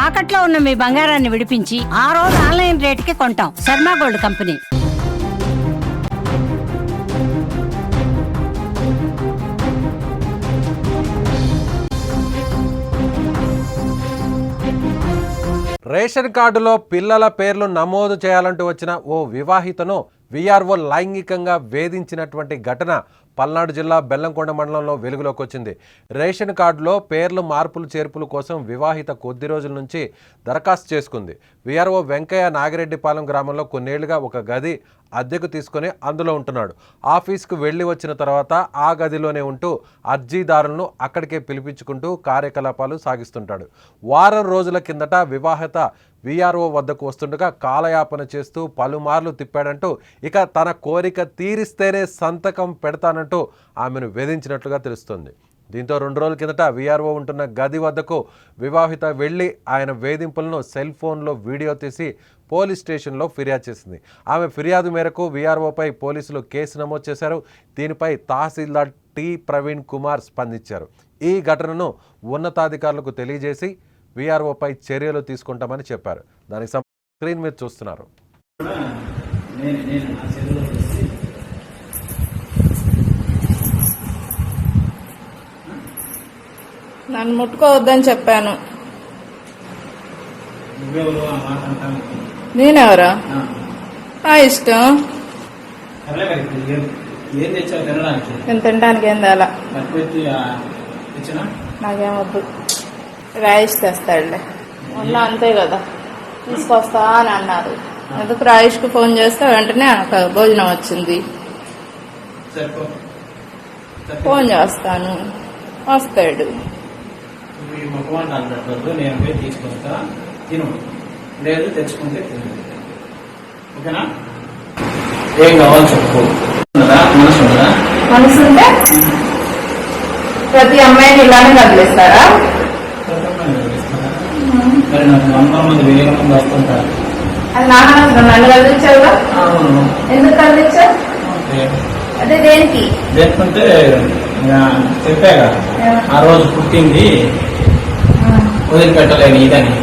తాకట్లో ఉన్న మీ బంగారాన్ని విడిపించి ఆ రోజు ఆన్లైన్ రేటుకి కొంటాం. Sharma gold company. రేషన్ కార్డులో పిల్లల పేర్లు నమోదు చేయాలంటూ వచ్చిన ఓ వివాహితను వీఆర్ఓ లైంగికంగా వేధించినటువంటి ఘటన పల్నాడు జిల్లా బెల్లంకొండ మండలంలో వెలుగులోకి వచ్చింది. రేషన్ కార్డులో పేర్లు మార్పులు చేర్పుల కోసం వివాహిత కొద్ది రోజుల నుంచి దరఖాస్తు చేసుకుంది. వీఆర్ఓ వెంకయ్య నాగిరెడ్డిపాలెం గ్రామంలో కొన్నేళ్లుగా ఒక గది అద్దెకు తీసుకొని అందులో ఉంటున్నాడు. ఆఫీస్కు వెళ్ళి వచ్చిన తర్వాత ఆ గదిలోనే ఉంటూ అర్జీదారులను అక్కడికే పిలిపించుకుంటూ కార్యకలాపాలు సాగిస్తుంటాడు. వారం రోజుల కిందట వివాహిత వీఆర్ఓ వద్దకు వస్తుండగా కాలయాపన చేస్తూ పలుమార్లు తిప్పాడంటూ, ఇక తన కోరిక తీరిస్తేనే సంతకం పెడతానంటూ ఆమెను వేధించినట్లుగా తెలుస్తుంది. దీంతో 2 రోజుల కిందట వీఆర్ఓ ఉంటున్న గది వద్దకు వివాహిత వెళ్లి ఆయన వేధింపులను సెల్ ఫోన్లో వీడియో తీసి పోలీస్ స్టేషన్లో ఫిర్యాదు చేసింది. ఆమె ఫిర్యాదు మేరకు వీఆర్ఓపై పోలీసులు కేసు నమోదు చేశారు. దీనిపై తహసీల్దార్ టి ప్రవీణ్ కుమార్ స్పందించారు. ఈ ఘటనను ఉన్నతాధికారులకు తెలియజేసి వీఆర్ఓపై చర్యలు తీసుకుంటామని చెప్పారు. దానికి స్క్రీన్ మీద చూస్తున్నారు. నన్ను ముట్టుకోవద్దని చెప్పాను. నేనెవరా? నా ఇష్టం. నేను తినడానికి ఏం తేలా. నాకేమొద్దు. రాయిష్ తెస్తాడులే. మొన్న అంతే కదా, తీసుకొస్తా అని అన్నారు. ఎందుకు రాయిష్కి ఫోన్ చేస్తే వెంటనే భోజనం వచ్చింది. ఫోన్ చేస్తాను, వస్తాడు. నేను పోయి తీసుకొస్తా, తిను. లేదు తెచ్చుకుంటే తిను. ఓకేనా? ఏం కావాలి చెప్పు. మనసు ఉందా? మనసు ఉంటే ప్రతి అమ్మాయిని ఇలానే కదిలిస్తారా? మరి నాకు 100 మంది 1000 మంది వస్తుంటారు. అది నా నన్ను కదిలించావుగా. ఎందుకు కదిలించావు? అదే దేనికి? లేకుంటే చెప్పాగా, ఆ రోజు పుట్టింది వదిలిపెట్టలేని ఇదని.